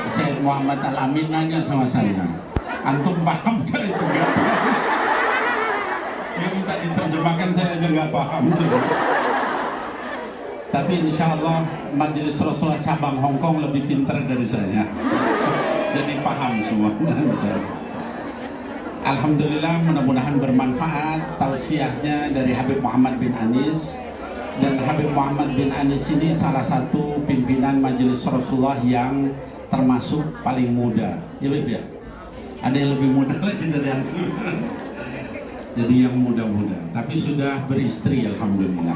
Syed Muhammad Al-Amin nanya sama saya, antum paham gak itu? Gak paham. Dia minta diterjemahkan, saya aja gak paham. Tapi insya Allah Majelis Rasulullah cabang Hong Kong lebih pintar dari saya, jadi paham semua. Alhamdulillah, mudah-mudahan bermanfaat tausiahnya dari Habib Muhammad bin Anis. Dan Habib Muhammad bin Anis ini salah satu pimpinan Majelis Rasulullah yang termasuk paling muda. Ya Beb ya? Ada yang lebih muda lagi dari yang jadi yang muda-muda, tapi sudah beristri alhamdulillah.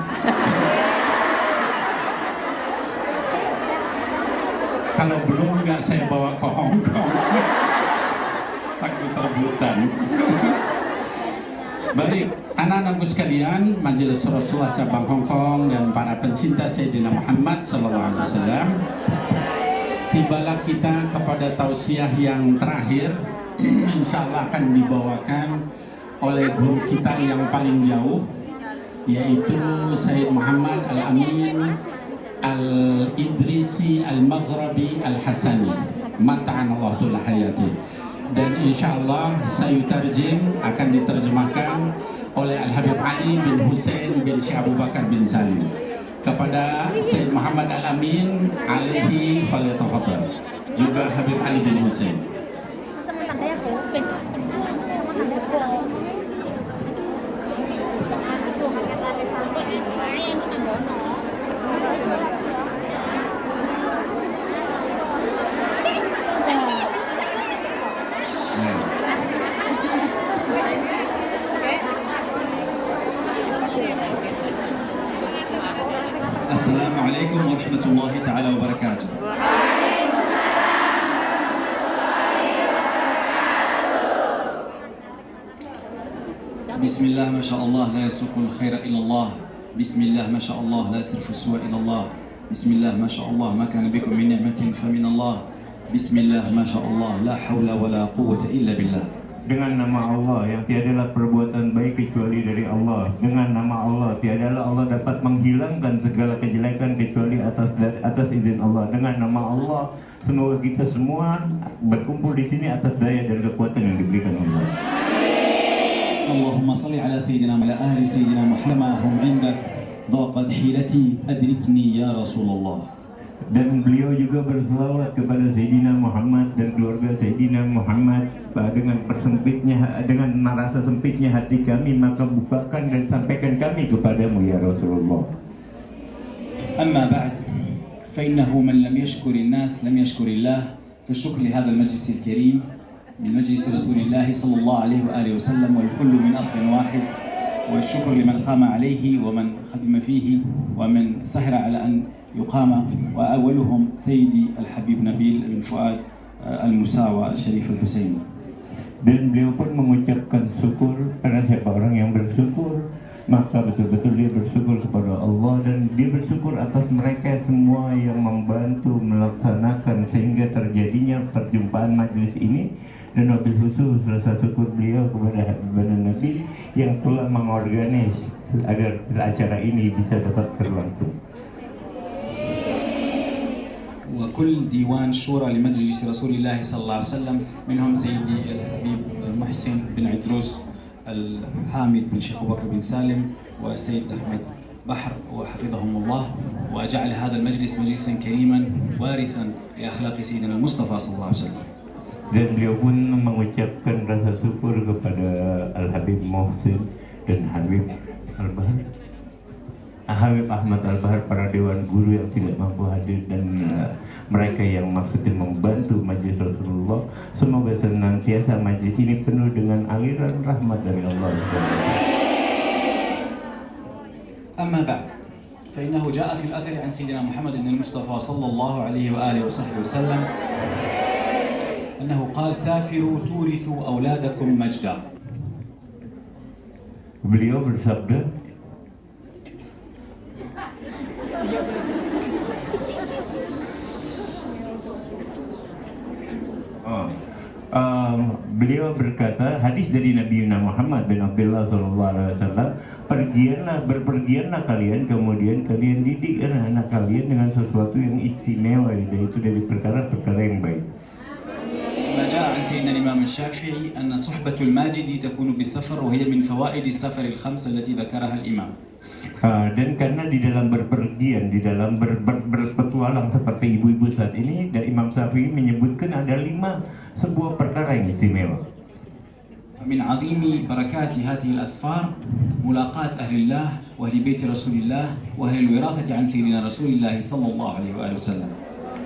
Kalau belum nggak saya bawa ke Hong Kong. Takut rebutan. Baik, anak-anakku sekalian, Majelis Rasulullah cabang Hong Kong dan para pencinta Sayyidina Muhammad SAW, tibalah kita kepada tausiah yang terakhir. Insya Allah akan dibawakan oleh guru kita yang paling jauh, yaitu Sayyid Muhammad Al-Amin Al-Idrisi Al-Maghrabi Al-Hasani Mata'an Allah tul hayati. Dan insya Allah sayutarjim akan diterjemahkan oleh Al-Habib Ali bin Hussein bin Syekh Abu Bakar bin Salim kepada Sayyid Muhammad Al-Amin alaihi falyatafadhal, juga Habib Ali bin Hussein. Assalamualaikum warahmatullahi ta'ala wabarakatuh. Bismillah, masya Allah, la yasukul khaira illallah. Bismillah, masya Allah, la yasrifu suwa illallah. Bismillah, masya Allah, ma kana bikum min ni'matin fa min Allah. Bismillah, masya Allah, la hawla wa la quwwata illa billah. Dengan nama Allah yang tiadalah perbuatan baik kecuali dari Allah. Dengan nama Allah tiadalah Allah dapat menghilangkan segala kejelekan kecuali atas izin Allah. Dengan nama Allah semoga kita semua berkumpul di sini atas daya dan kekuatan yang diberikan Allah. Allahumma salli ala sayyidina wa ala ahli sayyidina Muhammad hum indak dhaqat hilati adrikni ya Rasulullah. Dan beliau juga berselawat kepada Sayyidina Muhammad dan keluarga Sayyidina Muhammad dengan merasa sempitnya hati kami, maka bukakan dan sampaikan kami kepadamu ya Rasulullah. Amma ba'd, فإنه من لم يشكر الناس لم يشكر الله. فالشكر لهذا المجلس الكريم من مجلس رسول الله صلى الله عليه وآله وسلم، والكل من أصل واحد. والشكر لمن قام عليه ومن خدم فيه ومن سهر على أن يقام، وأولهم سيدي الحبيب نبيل بن فؤاد المساوى الشريف الحسيني. Dan beliau pun mengucapkan syukur, karena siapa orang yang bersyukur maka betul-betul dia bersyukur kepada Allah, dan dia bersyukur atas mereka semua yang membantu melaksanakan sehingga terjadinya perjumpaan majelis ini. Dan wabil khusus rasa syukur beliau kepada Habibana Nabi yang telah mengorganis agar acara ini bisa dapat berlangsung. وكل ديوان شورى لمجلس رسول الله صلى الله عليه وسلم، منهم سيدي الحبيب محسن بن عدروس، الحامد بن شيخ أبو بكر بن سالم، وسيد أحمد بحر وحفظهم الله، وجعل هذا المجلس مجلسا كريما وارثا لأخلاق سيدنا المصطفى صلى الله عليه وسلم. Dan beliau pun mengucapkan rasa syukur kepada Al-Habib Muhsin dan Habib Al-Bahar, Habib Ahmad Al-Bahar, para dewan guru yang tidak mampu hadir, dan mereka yang maksudnya membantu Majelis Rasulullah. Semoga senantiasa majlis ini penuh dengan aliran rahmat dari Allah. أما بعد، فإنه جاء في الأثر عن سيدنا محمد المصطفى صلى الله عليه وآله وصحبه وسلم أنه قال: سافروا تورثوا أولادكم مجدا. Beliau bersabda, beliau berkata, hadis dari Nabi Muhammad bin Abdullah SAW, berpergianlah kalian, kemudian kalian didik anak-anak kalian dengan sesuatu yang istimewa, yaitu dari perkara-perkara yang baik. الإمام الشافعي أن صحبة الماجد تكون بالسفر وهي من فوائد السفر الخمس التي ذكرها الإمام. Dan karena di dalam berpergian, di dalam berpetualang seperti ibu-ibu saat ini, dan Imam Syafi'i menyebutkan ada 5 sebuah perkara yang istimewa. فمن عظيم بركات هذه الأسفار ملاقاة أهل الله وأهل بيت رسول الله وأهل الوراثة عن سيدنا رسول الله صلى الله عليه وآله وسلم.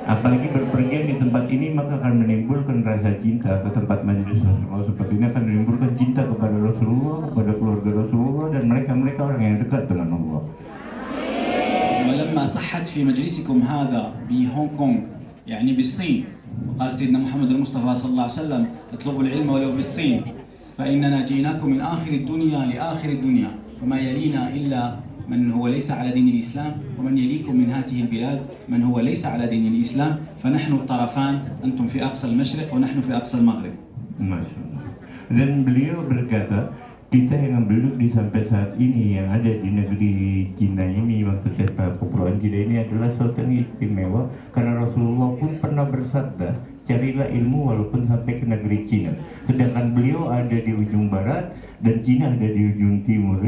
Apalagi berpergian di tempat ini maka akan menimbulkan rasa cinta ke tempat majelis Rasulullah. Seperti ini akan menimbulkan cinta kepada Rasulullah, kepada keluarga Rasulullah, dan mereka orang yang dekat dengan Allah. ولما صحت في مجلسكم هذا بهونغ كونغ يعني بالصين وقال سيدنا محمد المصطفى صلى الله عليه وسلم اطلبوا العلم ولو بالصين فإننا جئناكم من آخر الدنيا لآخر الدنيا فما يلينا إلا من هو ليس على دين الإسلام ومن يليكم من هذه البلاد من هو ليس على دين الإسلام فنحن الطرفان أنتم في أقصى المشرق ونحن في أقصى المغرب. Masya Allah. Dan beliau berkata, kita yang duduk di sampai saat ini yang ada di negeri Cina ini, maksudnya Kepulauan Cina ini adalah suatu yang istimewa karena Rasulullah pun pernah bersabda, carilah ilmu walaupun sampai ke negeri Cina. Sedangkan beliau ada di ujung barat dan Cina ada di ujung timur.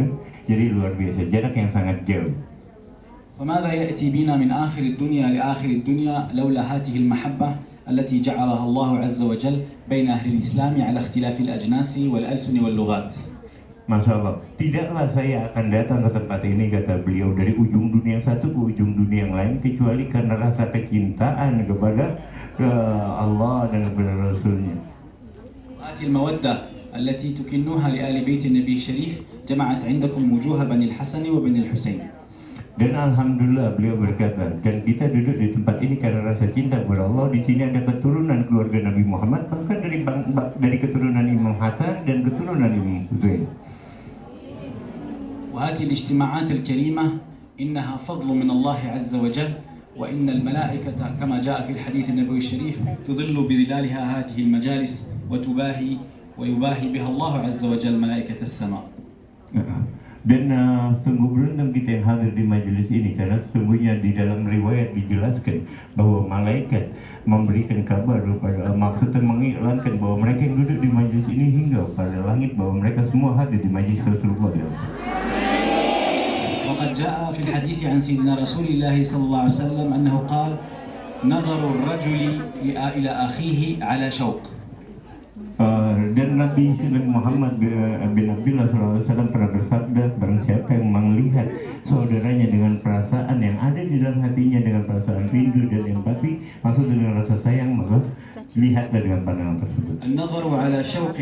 Jadi luar biasa, jarak yang sangat jauh. فماذا يأتي بنا من آخر الدنيا لآخر الدنيا لولا هذه المحبة التي جعلها الله عز وجل بين أهل الإسلام على اختلاف الأجناس والألسن واللغات. Masya Allah, tidaklah saya akan datang ke tempat ini, kata beliau, dari ujung dunia yang satu ke ujung dunia yang lain kecuali karena rasa kecintaan kepada Allah dan kepada Rasulnya. هذه المودة التي تكنوها لآل بيت النبي الشريف جمعت عندكم وجوه بني الحسن وبني الحسين. Dan alhamdulillah beliau berkata, dan kita duduk di tempat ini karena rasa cinta kepada Allah. Di sini ada keturunan keluarga Nabi Muhammad, bahkan dari keturunan Imam Hasan dan keturunan Imam Husain. وهذه الاجتماعات الكريمة إنها فضل من الله عز وجل وإن الملائكة كما جاء في الحديث النبوي الشريف تظل بظلالها هذه المجالس ويباهي بها الله عز وجل ملائكة السماء. Dan sungguh beruntung kita yang hadir di majelis ini karena sesungguhnya di dalam riwayat dijelaskan bahwa malaikat memberikan kabar kepada maksudnya mengiklankan bahwa mereka yang duduk di majelis ini hingga pada langit bahwa mereka semua hadir di majelis Rasulullah. وقد جاء في الحديث عن سيدنا رسول الله صلى الله عليه وسلم أنه قال نظر الرجل إلى أخيه على شوق. Dan Nabi Muhammad bin Abdullah SAW pernah bersabda, barang siapa yang melihat saudaranya dengan perasaan yang ada di dalam hatinya dengan perasaan rindu dan empati, maksudnya dengan rasa sayang, maka lihatlah dengan pandangan tersebut. النظر على شوق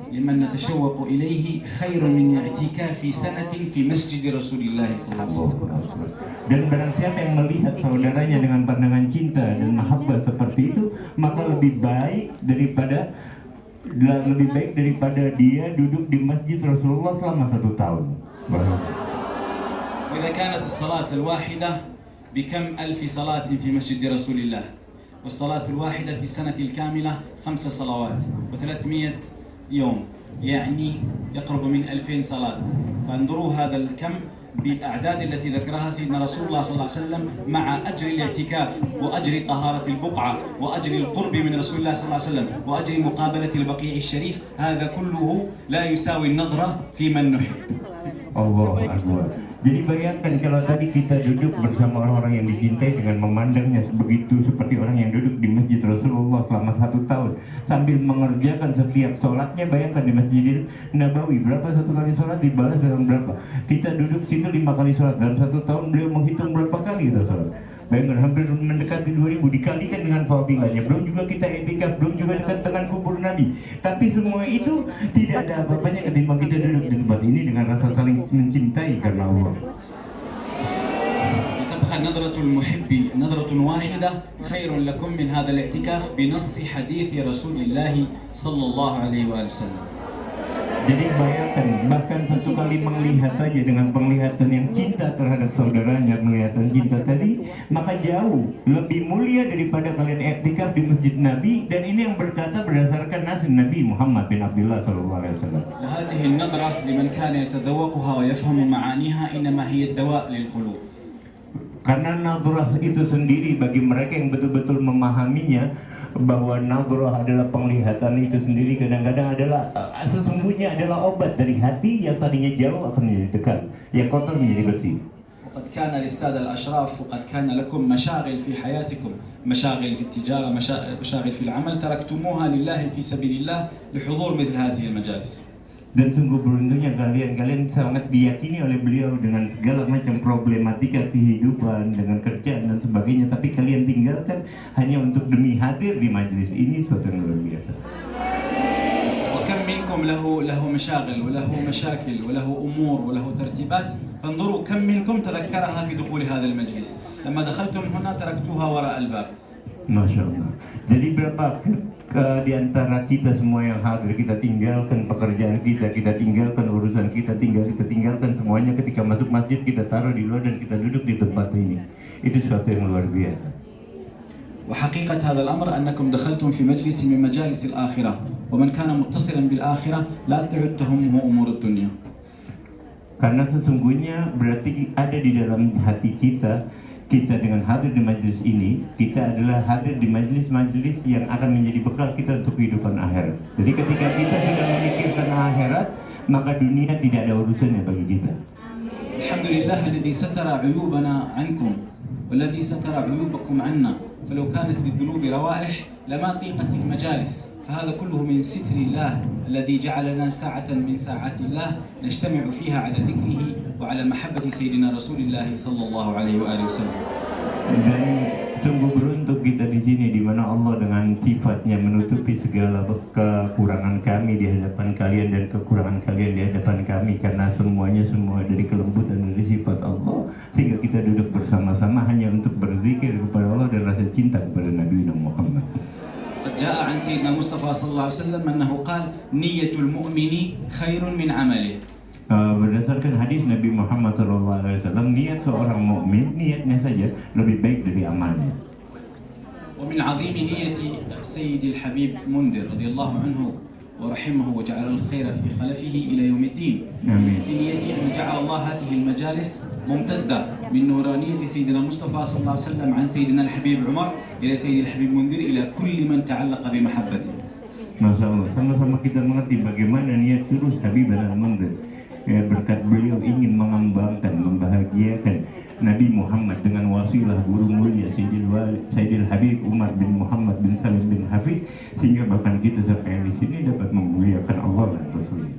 لمن نتشوق إليه خير من اعتكاف سنة في مسجد رسول الله صلى الله عليه وسلم. Dan barang siapa yang melihat saudaranya dengan pandangan cinta dan mahabbah seperti itu, maka lebih baik daripada dia duduk di masjid Rasulullah selama 1 tahun. وإذا كانت الصلاة الواحدة بكم ألف صلاة في مسجد رسول الله والصلاة الواحدة في السنة الكاملة 5 صلوات و300 يوم يعني يقرب من 2000 صلاة فانظروا هذا الكم بالأعداد التي ذكرها سيدنا رسول الله صلى الله عليه وسلم مع أجر الاعتكاف وأجر طهارة البقعة وأجر القرب من رسول الله صلى الله عليه وسلم وأجر مقابلة البقيع الشريف هذا كله لا يساوي النظرة في من نحب. Allah Akbar. Jadi bayangkan kalau tadi kita duduk bersama orang-orang yang dicintai dengan memandangnya begitu seperti orang yang duduk di masjid Rasulullah selama 1 tahun sambil mengerjakan setiap sholatnya. Bayangkan di Masjidil Nabawi berapa satu kali sholat dibalas dengan berapa. Kita duduk situ 5 kali sholat dalam 1 tahun, beliau menghitung berapa kali kita sholat. Bayangkan hampir mendekati 2000 dikalikan dengan fadilahnya. Belum juga kita etikaf, belum juga dekat dengan kubur Nabi. Tapi semua itu tidak ada apa-apanya ketimbang kita duduk di tempat ini dengan rasa saling mencintai karena Allah. وتبقى نظرة المحب نظرة واحدة خير لكم من هذا الاعتكاف بنص حديث رسول الله صلى الله عليه وآله وسلم. Jadi bayangkan, bahkan 1 kali melihat saja dengan penglihatan yang cinta terhadap saudaranya, penglihatan cinta tadi, maka jauh lebih mulia daripada kalian i'tikaf di masjid Nabi. Dan ini yang berkata berdasarkan nas Nabi Muhammad bin Abdullah SAW. وهذه النظرة لمن كان يتذوقها ويفهم معانيها إنما هي الدواء للقلوب. Karena nadrah itu sendiri bagi mereka yang betul-betul memahaminya bahwa nadhrah adalah penglihatan itu sendiri kadang-kadang adalah sesungguhnya adalah obat dari hati yang tadinya jauh akan menjadi dekat, yang kotor menjadi bersih. وقد كان للسادة الأشراف وقد كان لكم مشاغل في حياتكم، مشاغل في التجارة، مشاغل في العمل، تركتموها لله في سبيل الله لحضور مثل هذه المجالس. Dan sungguh beruntungnya kalian sangat diyakini oleh beliau dengan segala macam problematika kehidupan, dengan kerjaan dan sebagainya, tapi kalian tinggalkan hanya untuk demi hadir di majelis ini, suatu yang luar biasa. وكم منكم له مشاغل وله مشاكل وله أمور وله ترتيبات، فانظروا كم منكم تذكرها في دخول هذا المجلس، لما دخلتم هنا تركتوها وراء الباب. Masya Allah. Jadi berapa di antara kita semua yang hadir, kita tinggalkan pekerjaan kita tinggalkan urusan kita tinggalkan semuanya ketika masuk masjid, kita taruh di luar dan kita duduk di tempat ini. Itu suatu yang luar biasa. وحقيقة هذا الأمر أنكم دخلتم في مجلس من مجالس الآخرة، ومن كان متصلا بالآخرة لا تعد تهمه أمور الدنيا. Karena sesungguhnya berarti ada di dalam hati kita dengan hadir di majelis ini, kita adalah hadir di majelis-majelis yang akan menjadi bekal kita untuk kehidupan akhirat. Jadi ketika kita sudah memikirkan akhirat, maka dunia tidak ada urusannya bagi kita. Alhamdulillah alladhi satara uyubana ankum والذي ستر عيوبكم عنا فلو كانت للذنوب روائح لما طيقت المجالس فهذا كله من ستر الله الذي جعلنا ساعة من ساعات الله نجتمع فيها على ذكره وعلى محبة سيدنا رسول الله صلى الله عليه وآله وسلم. Dan sungguh beruntung kita di sini, di mana Allah dengan sifatnya menutupi segala kekurangan kami di hadapan kalian dan kekurangan kalian di hadapan kami, karena semuanya semua dari kelembutan dari sifat Allah, sehingga kita duduk bersama-sama hanya untuk berzikir kepada Allah dan rasa cinta kepada Nabi Muhammad. قد جاء عن سيدنا المصطفى صلى الله عليه وسلم أنه قال نية المؤمن خير من عمله. Berdasarkan hadis Nabi Muhammad SAW, niat seorang mukmin, niatnya saja lebih baik dari amalnya. ومن عظيم نية سيد الحبيب منذر رضي الله عنه ورحمه وجعل الخير في خلفه إلى يوم الدين. آمين. نيتي أن جعل الله هذه المجالس ممتدة من نورانية سيدنا المصطفى صلى الله عليه وسلم عن سيدنا الحبيب عمر إلى سيد الحبيب منذر إلى كل من تعلق بمحبته. Masya Allah, sama-sama kita mengerti bagaimana niat terus Habib al-Munzir. Ya, berkat beliau ingin mengembangkan, membahagiakan Nabi Muhammad dengan wasilah guru mulia Sayyidil Habib Umar bin Muhammad bin Salim bin Hafid, sehingga bahkan kita sampai di sini dapat memuliakan Allah dan Rasulnya.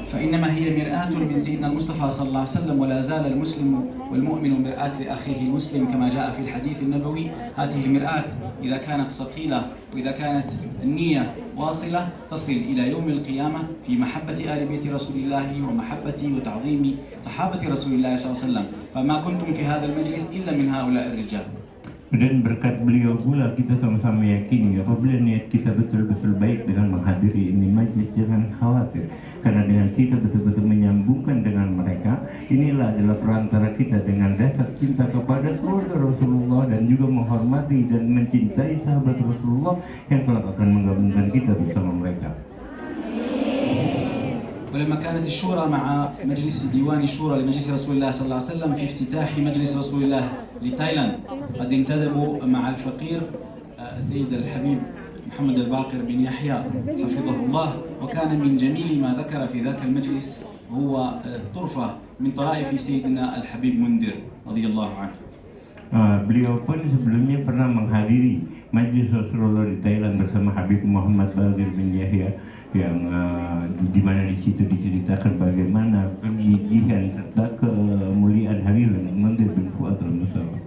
فإنما هي مرآة من سيدنا المصطفى صلى الله عليه وسلم، ولا زال المسلم والمؤمن مرآة لأخيه المسلم كما جاء في الحديث النبوي. هذه المرآة إذا كانت ثقيلة وإذا كانت النية واصلة تصل إلى يوم القيامة في محبة آل بيت رسول الله ومحبة وتعظيم صحابة رسول الله صلى الله عليه وسلم، فما كنتم في هذا المجلس إلا من هؤلاء الرجال. Dan berkat beliau pula kita sama-sama yakini apabila niat kita betul-betul baik dengan menghadiri ini majlis, jangan khawatir, karena dengan kita betul-betul menyambungkan dengan mereka, inilah adalah perantara kita dengan dasar cinta kepada keluarga Rasulullah dan juga menghormati dan mencintai sahabat Rasulullah yang kelak akan menggabungkan kita bersama mereka. ولما كانت الشورى مع مجلس ديوان الشورى لمجلس رسول الله صلى الله عليه وسلم في افتتاح مجلس رسول الله لتايلاند، قد انتدبوا مع الفقير السيد الحبيب محمد الباقر بن يحيى حفظه الله، وكان من جميل ما ذكر في ذاك المجلس هو طرفة من طرائف سيدنا الحبيب منذر رضي الله عنه. Beliau pun sebelumnya pernah menghadiri majlis Rasulullah di Thailand bersama Habib Muhammad Bagir bin Yahya, yang di mana di situ diceritakan bagaimana kegigihan serta kemuliaan Habib Munzir bin Fuad al-Musawa.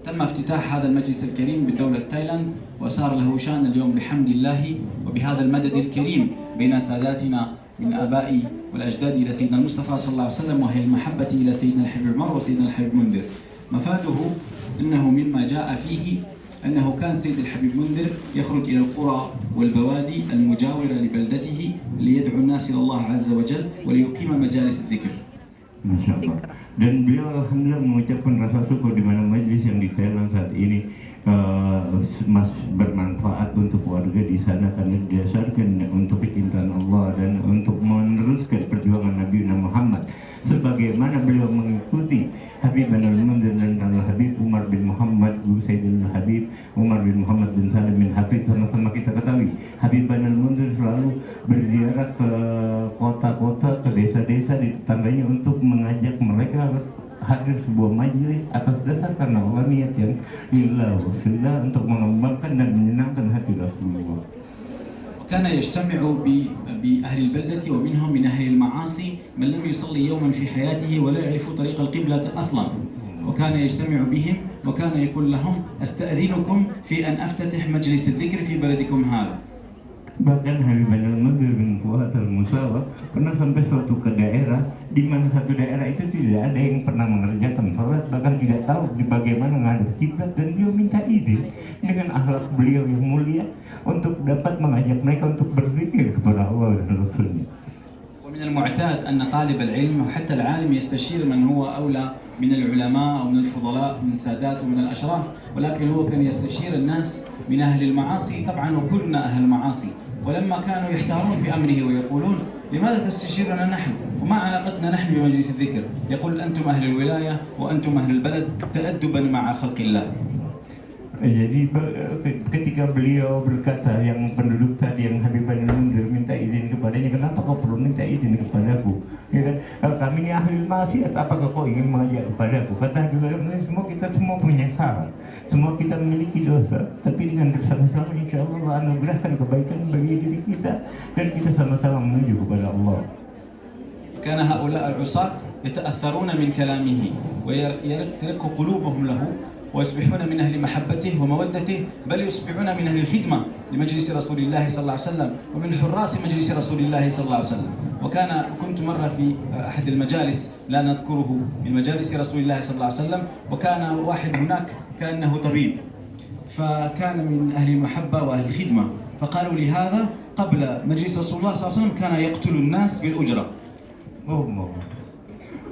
تم افتتاح هذا المجلس الكريم بدولة تايلاند، وصار له شأن اليوم بحمد الله وبهذا المدد الكريم بين ساداتنا من آباء والأجداد إلى سيدنا المصطفى صلى الله عليه وسلم، وهي المحبة إلى سيدنا الحبيب عمر وسيدنا الحبيب منذر. مفاده أنه مما جاء فيه أنه كان سيد الحبيب منذر يخرج إلى القرى والبوادي المجاورة لبلدته ليدعو الناس إلى الله عز وجل وليقيم مجالس الذكر. Masya Allah. Dan beliau alhamdulillah mengucapkan rasa syukur di mana majlis yang di Thailand saat ini bermanfaat untuk warga di sana, karena didasarkan untuk kecintaan Allah dan untuk meneruskan perjuangan Nabi Muhammad, sebagaimana beliau mengikuti Habib al-Munzir dan Habib Umar bin Muhammad, Sayyidul Habib Umar bin Muhammad bin Salim bin Hafid, sama-sama kita ketahui Habib al-Munzir selalu berziarah ke kota-kota, ke desa-desa di tetangganya untuk mengajak mereka hadir sebuah majelis atas dasar karena Allah niat yang lillah wa fillah untuk mengembangkan dan menyenangkan hati Rasulullah. كان يجتمع بأهل البلدة ومنهم من أهل المعاصي من لم يصلي يوما في حياته ولا يعرف طريق القبلة أصلا، وكان يجتمع بهم وكان يقول لهم أستأذنكم في أن أفتتح مجلس الذكر في بلدكم هذا. Bahkan Habib al-Munzir bin Fuad al-Musawa pernah sampai suatu ke daerah di mana satu daerah itu tidak ada yang pernah mengerjakan sholat, bahkan tidak tahu bagaimana menghadap kiblat, dan dia minta izin dengan akhlak beliau yang mulia untuk dapat mengajak mereka untuk berzikir kepada Allah dan Rasulnya. ومن المعتاد أن طالب العلم وحتى العالم يستشير من هو أولى من العلماء أو من الفضلاء من السادات ومن الأشراف، ولكن هو كان يستشير الناس من أهل المعاصي طبعا، وكلنا أهل المعاصي، ولما كانوا يحتارون في أمره ويقولون لماذا تستشيرنا نحن وما علاقتنا نحن بمجلس الذكر، يقول أنتم أهل الولاية وأنتم أهل البلد تأدبا مع خلق الله. Jadi ketika beliau berkata, yang penduduk tadi yang Habib al-Munzir minta izin kepadanya, kenapa kau perlu minta izin kepadaku? Ya kan? Kami ini ahli maksiat, apakah kau ingin mengajak kepadaku? Kata Habib al-Munzir, kita semua punya salah, semua kita memiliki dosa, tapi dengan bersama-sama insya Allah anugerahkan kebaikan bagi diri kita dan kita sama-sama menuju kepada Allah. كان هؤلاء العصاة يتأثرون من كلامه ويرق قلوبهم له ويصبحون من أهل محبته ومودته، بل يصبحون من أهل الخدمة لمجلس رسول الله صلى الله عليه وسلم ومن حراس مجلس رسول الله صلى الله عليه وسلم. كنت مرة في أحد المجالس لا نذكره من مجالس رسول الله صلى الله عليه وسلم، وكان واحد هناك كأنه طبيب، فكان من أهل المحبة وأهل الخدمة، فقالوا لي هذا قبل مجلس رسول الله صلى الله عليه وسلم كان يقتل الناس بالأجرة.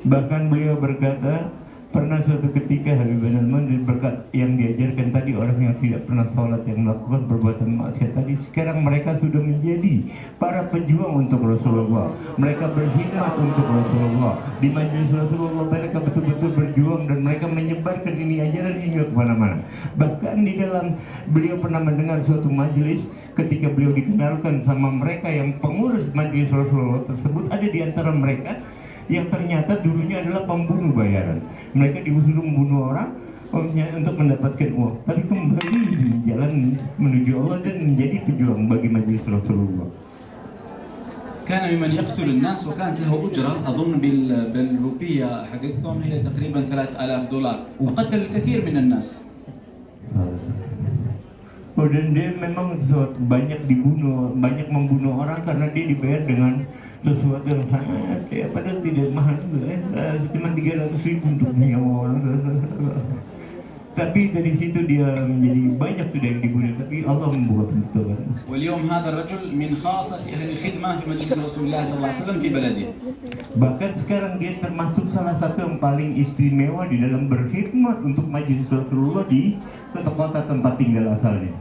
Bahkan beliau berkata, pernah suatu ketika Habib al-Munzir berkat yang diajarkan tadi, orang yang tidak pernah sholat, yang melakukan perbuatan maksiat tadi, sekarang mereka sudah menjadi para pejuang untuk Rasulullah. Mereka berkhidmat untuk Rasulullah. Di majelis Rasulullah mereka betul-betul berjuang dan mereka menyebarkan ini ajaran ini ke mana-mana. Bahkan di dalam beliau pernah mendengar suatu majelis ketika beliau dikenalkan sama mereka yang pengurus majelis Rasulullah tersebut, ada di antara mereka yang ternyata dulunya adalah pembunuh bayaran. Mereka disuruh membunuh orang untuk mendapatkan uang, tapi kembali jalan menuju Allah dan menjadi pejuang bagi majelis Rasulullah. كان ممن يقتل الناس وكانت له أجرة أظن بالروبية حقتكم هي تقريبا $3000 وقتل الكثير من الناس. Dan dia memang banyak membunuh orang karena dia dibayar dengan sesuatu yang sangat padahal tidak mahal juga, cuma 300.000 untuk nyawa orang. Tapi dari situ dia menjadi banyak sudah yang dibunuh, tapi Allah membuka pintu. واليوم هذا الرجل من خاصة أهل الخدمة في مجلس رسول الله صلى الله عليه وسلم في بلده. Bahkan sekarang dia termasuk salah satu yang paling istimewa di dalam berkhidmat untuk majelis Rasulullah di kota-kota tempat tinggal asalnya.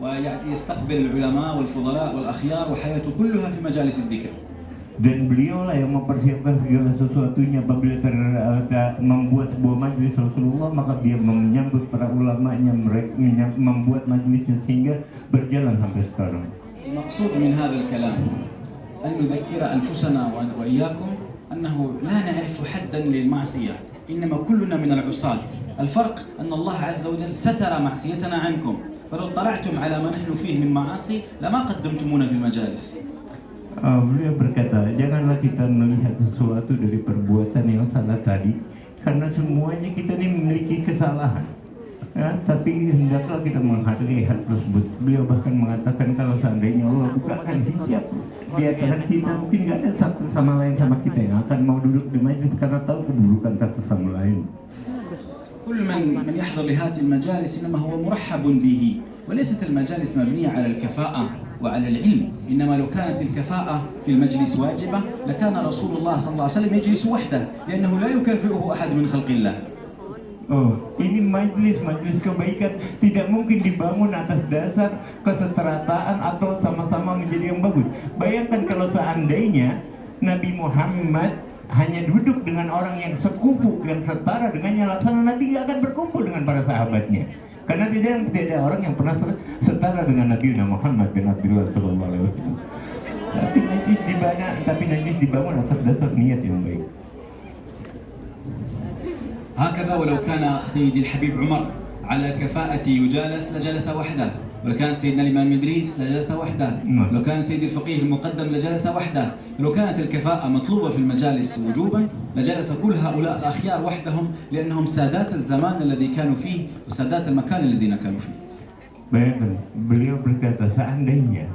ويستقبل العلماء والفضلاء والأخيار وحياته كلها في مجالس الذكر. Dan beliaulah yang mempersiapkan segala sesuatunya. Apabila membuat sebuah majelis Rasulullah, maka dia menyambut para ulamanya, mereka membuat majelisnya sehingga berjalan sampai sekarang. المقصود من هذا الكلام أن نذكر أنفسنا وإياكم أنه لا نعرف حدا للمعصية، إنما كلنا من العصاة. الفرق أن الله عز وجل ستر معصيتنا عنكم، فلو اطلعتم على ما نحن فيه من معاصي لما قدمتمونا في المجالس. Beliau berkata, janganlah kita melihat sesuatu dari perbuatan yang salah tadi, karena semuanya kita ini memiliki kesalahan. Ya, tapi hendaklah kita menghargai hal tersebut. Beliau bahkan mengatakan kalau seandainya Allah bukakan hijab di antara kita, mungkin nggak ada satu sama lain sama kita yang akan mau duduk di majelis karena tahu kedudukan satu sama lain. كل من يحضر لهذه المجالس إنما هو مرحب به، وليست المجالس مبنية على الكفاءة وعلى العلم، إنما لو كانت الكفاءة في المجلس واجبة لكان رسول الله صلى الله عليه وسلم يجلس وحده، لأنه لا يكافئه أحد من خلق الله. Ini majelis kebaikan tidak mungkin dibangun atas dasar kesetarataan atau sama-sama menjadi yang bagus. Bayangkan kalau seandainya Nabi Muhammad hanya duduk dengan orang yang sekufu, yang setara dengannya, laksana Nabi tidak akan berkumpul dengan para sahabatnya. Karena tidak ada orang yang pernah setara dengan Nabi Muhammad bin Abdullah sallallahu alaihi wasallam. Tapi najis dibangun atas dasar niat yang baik. هكذا ولو كان سيدي الحبيب عمر على كفاءة يجالس لجلس وحده، ولو كان سيدنا الإمام إدريس لجلس وحده، لو كان سيدي الفقيه المقدم لجلس وحده، لو كانت الكفاءة مطلوبة في المجالس وجوبا لجلس كل هؤلاء الأخيار وحدهم، لأنهم سادات الزمان الذي كانوا فيه وسادات المكان الذين كانوا فيه. Bayangkan, beliau berkata seandainya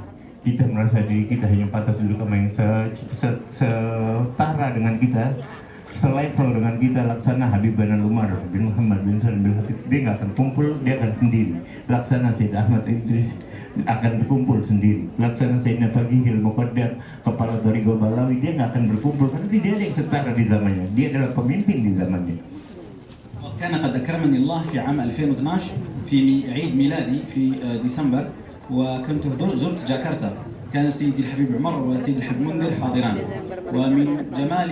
kita merasa diri kita hanya pantas duduk sama yang setara dengan kita, selevel dengan kita, laksana Habib bin Umar bin Muhammad bin Salim bin Hafid, dia nggak akan kumpul, dia akan sendiri. Laksana Sayyid Ahmad Idris akan berkumpul sendiri. Laksana Sayyidina Faqihil Muqaddam, kepala Thariqah Balawi, dia nggak akan berkumpul karena dia ada yang setara di zamannya. Dia adalah pemimpin di zamannya. كان قد أكرمني الله في عام 2012 في عيد ميلادي في ديسمبر، وكنت زرت جاكرتا. كان سيدي الحبيب عمر وسيدي الحبيب منذر حاضران، ومن جمال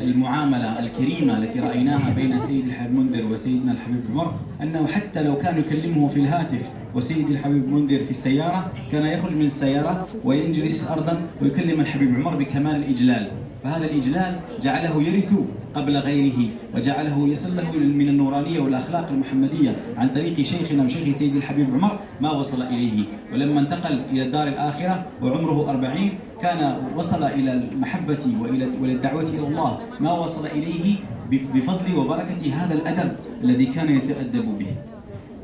المعاملة الكريمة التي رأيناها بين سيدي الحبيب منذر وسيدنا الحبيب عمر أنه حتى لو كان يكلمه في الهاتف وسيدي الحبيب منذر في السيارة كان يخرج من السيارة ويجلس أرضا ويكلم الحبيب عمر بكمال الإجلال. فهذا الإجلال جعله يرث قبل غيره، وجعله يصل له من النورانية والأخلاق المحمدية عن طريق شيخنا وشيخ سيدي الحبيب عمر ما وصل إليه. ولما انتقل إلى الدار الآخرة وعمره 40 كان وصل إلى المحبة وإلى الدعوة إلى الله ما وصل إليه بفضل وبركة هذا الأدب الذي كان يتأدب به.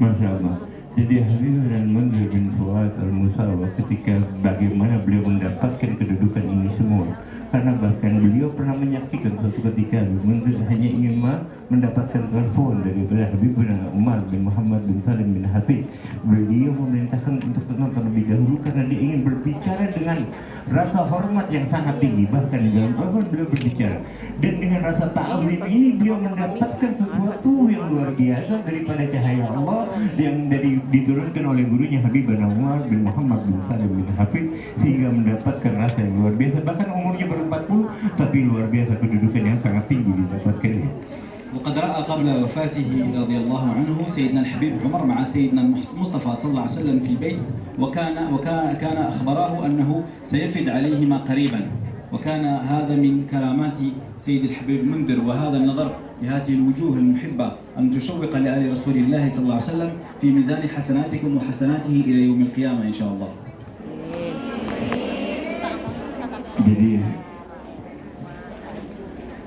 ما شاء الله. Jadi Habib dan Munzir bin Fuad al-Musawa ketika bagaimana beliau mendapatkan kedudukan ini semua, karena bahkan beliau pernah menyaksikan suatu ketika Munzir hanya ingin mendapatkan telepon daripada Habib bin Umar bin Muhammad bin Salim bin Hafid. Beliau memerintahkan untuk tenang terlebih dahulu karena dia ingin berbicara dengan rasa hormat yang sangat tinggi. Bahkan di dalam telepon beliau berbicara, dan dengan rasa ta'zim ini beliau mendapatkan sesuatu yang luar biasa daripada cahaya Allah yang diturunkan oleh gurunya Habib bin Umar bin Muhammad bin Salim bin Hafid, sehingga mendapatkan rasa yang luar biasa. Bahkan umurnya baru 40, tapi luar biasa kedudukan yang sangat tinggi didapatkannya. وقد رأى قبل وفاته رضي الله عنه سيدنا الحبيب عمر مع سيدنا المصطفى صلى الله عليه وسلم في البيت، وكان أخبراه أنه سيفد عليهما قريبا، وكان هذا من كرامات سيد الحبيب منذر. وهذا النظر لهذه الوجوه المحبة أن تشوق لآل رسول الله صلى الله عليه وسلم في ميزان حسناتكم وحسناته إلى يوم القيامة إن شاء الله. Jadi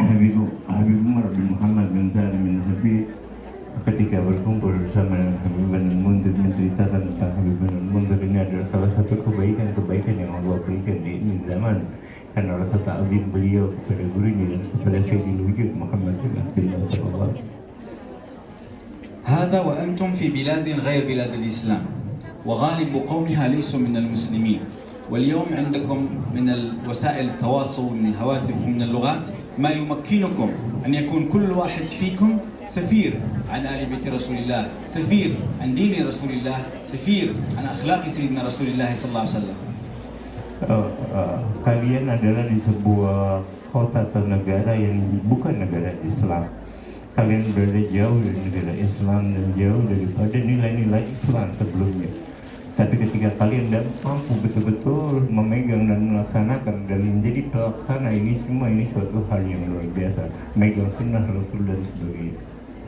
Habib Umar bin Muhammad bin Salim bin Hafid ketika berkumpul bersama Habib bin Munzir menceritakan tentang Habib bin Munzir ini adalah salah satu kebaikan yang Allah berikan di ini zaman, karena rasa ta'zim beliau kepada gurunya dan kepada Sayyidil Wujud Muhammad bin Abdullah sallallahu. هذا وأنتم في بلاد غير بلاد الإسلام، وغالب قومها ليسوا من المسلمين، واليوم عندكم من وسائل التواصل من الهواتف ومن اللغات ما يمكنكم أن يكون كل واحد فيكم سفير عن آل بيت رسول الله، سفير عن دين رسول الله، سفير عن أخلاق سيدنا رسول الله صلى الله عليه وسلم. Kalian adalah di sebuah kota atau negara yang bukan negara Islam. Kalian berada jauh dari negara Islam dan jauh daripada nilai-nilai Islam sebelumnya. Tapi ketika kalian mampu betul-betul memegang dan melaksanakan dan menjadi pelaksana ini semua, ini suatu hal yang luar biasa. Megang sunnah Rasul dan sebagainya.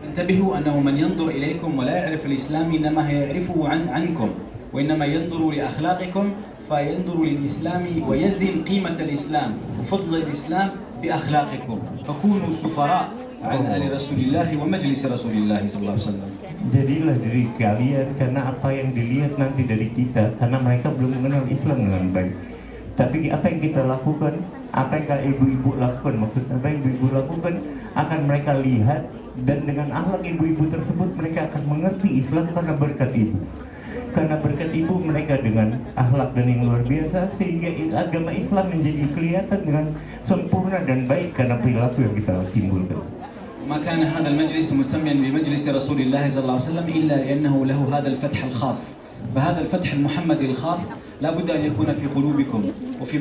انتبهوا أنه من ينظر إليكم ولا يعرف الإسلام إنما يعرفه عنكم، وإنما ينظر لأخلاقكم فينظر للإسلام ويزن قيمة الإسلام وفضل الإسلام بأخلاقكم، فكونوا سفراء عن آل رسول الله ومجلس رسول الله صلى الله عليه وسلم. Jadilah diri kalian karena apa yang dilihat nanti dari kita, karena mereka belum mengenal Islam dengan baik. Tapi apa yang kita lakukan, apa yang ibu-ibu lakukan, maksudnya apa yang ibu-ibu lakukan akan mereka lihat, dan dengan akhlak ibu-ibu tersebut mereka akan mengerti Islam karena berkat ibu. Karena berkat ibu mereka dengan akhlak dan yang luar biasa, sehingga agama Islam menjadi kelihatan dengan sempurna dan baik karena perilaku yang kita timbulkan. ما كان هذا المجلس مسميا بمجلس رسول الله صلى الله عليه وسلم إلا لأنه له هذا الفتح الخاص، فهذا الفتح المحمدي الخاص لا بد أن يكون في قلوبكم وفي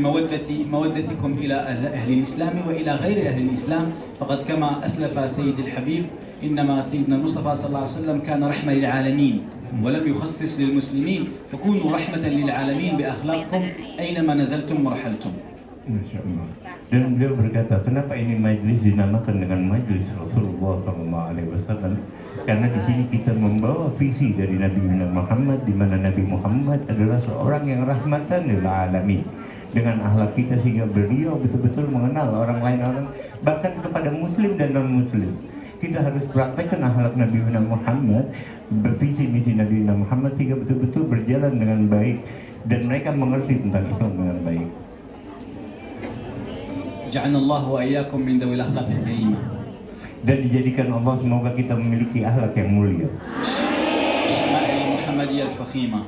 مودتكم إلى أهل الإسلام وإلى غير أهل الإسلام. فقد كما أسلف سيد الحبيب إنما سيدنا المصطفى صلى الله عليه وسلم كان رحمة للعالمين، ولم يخصص للمسلمين، فكونوا رحمة للعالمين بأخلاقكم أينما نزلتم ورحلتم. Masya Allah. Dan beliau berkata, kenapa ini majlis dinamakan dengan majlis Rasulullah SAW? Karena di sini kita membawa visi dari Nabi Muhammad, di mana Nabi Muhammad adalah seorang yang rahmatan lil alamin. Dengan akhlak kita sehingga beliau betul-betul mengenal orang lain, bahkan kepada muslim dan non-muslim. Kita harus praktekkan akhlak Nabi Muhammad, bervisi misi Nabi Muhammad sehingga betul-betul berjalan dengan baik dan mereka mengerti tentang Islam dengan baik. جعلنا الله وإياكم من ذوي الأخلاق الكريمة. Dan dijadikan Allah semoga kita memiliki akhlak yang mulia. الشمائل المحمدية الفخيمة.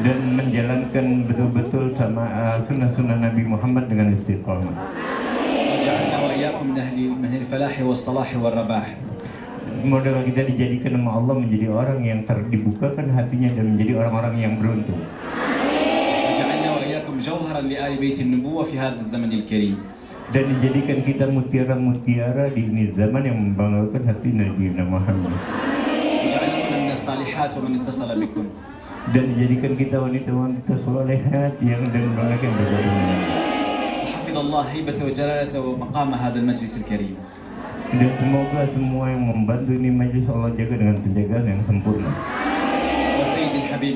Dan menjalankan betul-betul sama sunnah-sunnah Nabi Muhammad dengan istiqamah. وجعلنا وإياكم من الفلاح والصلاح والرباح. Semoga kita dijadikan sama Allah menjadi orang yang terdibukakan hatinya dan menjadi orang-orang yang beruntung. وجعلنا وإياكم جوهرا لآل بيت النبوة في هذا الزمن الكريم. Dan dijadikan kita mutiara-mutiara di ini zaman yang membanggakan hati Nabi Muhammad. وجعلنا من الصالحات ومن اتصل بكم. Dan dijadikan kita wanita-wanita solehat yang dan mereka yang berbagi dengan. وحفظ الله هيبة وجلالة ومقام هذا المجلس الكريم. Dan semoga semua yang membantu ini majlis Allah jaga dengan penjagaan yang sempurna. والسيد الحبيب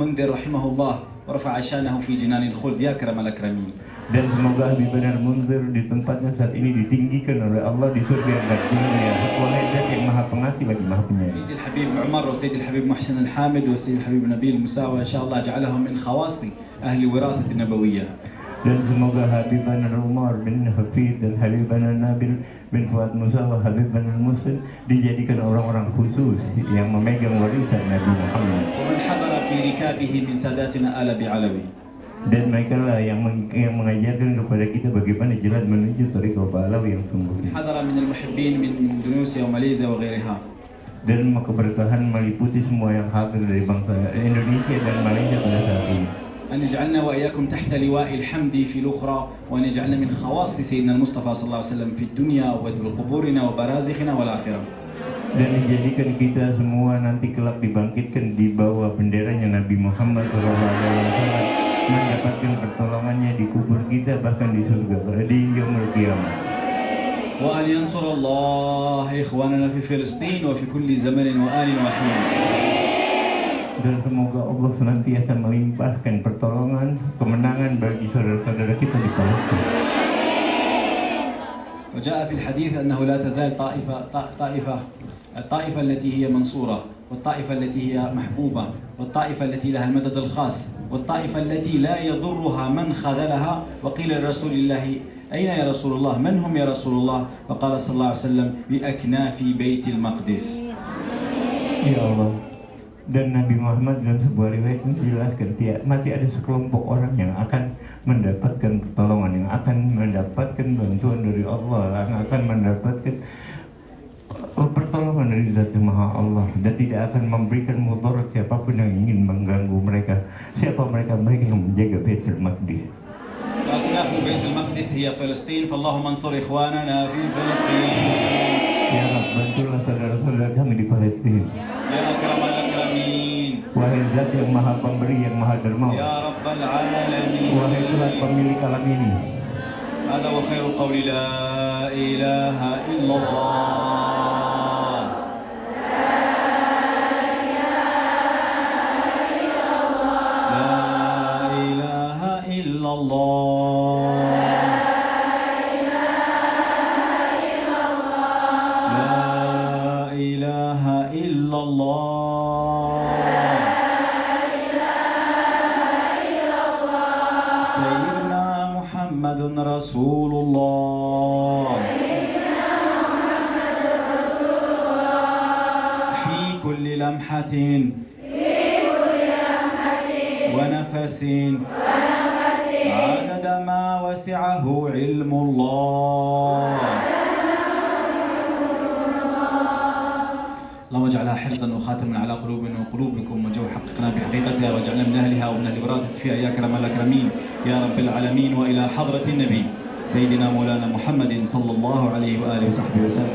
منذر رحمه الله ورفع شانه في جنان الخلد يا أكرم الأكرمين. Dan semoga Habib Benar Munzir di tempatnya saat ini ditinggikan oleh Allah di surga yang tertinggi, wahai Zat yang Maha Pengasih lagi Maha Penyayang. سيد الحبيب عمر وسيد الحبيب محسن الحامد والسيد الحبيب نبيل المساوي إن شاء الله جعلهم من خواص أهل وراثة النبوية. Dan semoga Habib Benar Umar bin Hafid dan Habib Benar Nabil bin Fuad Musa wa Habib Benar Muslim dijadikan orang-orang khusus yang memegang warisan Nabi Muhammad. ومن حضر في ركابه من ساداتنا آل بعلوي. Dan mereka lah yang mengajarkan kepada kita bagaimana jalan menuju Thariqah Ba'alawi yang sungguh. حضر من المحبين من إندونيسيا وماليزيا وغيرها. Dan keberkahan meliputi semua yang hadir dari bangsa Indonesia dan Malaysia pada saat ini. أن يجعلنا وإياكم تحت لواء الحمد في الأخرى، وأن يجعلنا من خواص سيدنا المصطفى صلى الله عليه وسلم في الدنيا وقبورنا وبرازخنا والآخرة. Dan dijadikan kita semua nanti kelak dibangkitkan di bawah benderanya Nabi Muhammad SAW, mendapatkan pertolongannya di kubur kita bahkan di surga di yaumul qiyamah. وأن ينصر الله إخواننا في فلسطين وفي كل زمن وآن وحين. Dan semoga Allah senantiasa melimpahkan pertolongan, kemenangan bagi saudara-saudara kita di Palestina. وجاء في الحديث أنه لا تزال الطائفة التي هي منصورة، والطائفة التي هي محبوبة، والطائفة التي لها المدد الخاص، والطائفة التي لا يضرها من خذلها. وقيل لرسول الله أين يا رسول الله؟ من هم يا رسول الله؟ فقال صلى الله عليه وسلم بأكناف بيت المقدس. Ya Allah. Dan Nabi Muhammad dalam sebuah riwayat menjelaskan masih ada sekelompok orang yang akan mendapatkan pertolongan, yang akan mendapatkan bantuan dari Allah, yang akan mendapatkan pertolongan dari Zat Maha Allah dan tidak akan memberikan mudarat siapapun yang ingin mengganggu mereka. Siapa mereka? Mereka yang menjaga Baitul Maqdis. وأكناف بيت المقدس هي فلسطين، فاللهم انصر إخواننا في فلسطين. Ya Rabb, bantulah saudara-saudara kami di Palestina. يا أكرم الأكرمين. Wahai Zat yang Maha Pemberi, yang Maha Dermawan. يا رب العالمين. Wahai Tuhan pemilik alam ini. هذا وخير القول لا إله إلا الله. رسول الله في كل لمحة ونفس عدد ما وسعه علم الله. اللهم اجعلها حرزا وخاتما على قلوبنا وقلوبكم وحققنا بحقيقتها واجعلنا من اهلها ومن اهل وراثة فيها يا اكرم الاكرمين يا رب العالمين. والى حضرة النبي سيدنا مولانا محمد صلى الله عليه واله وصحبه وسلم.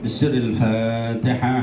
بسر الفاتحة.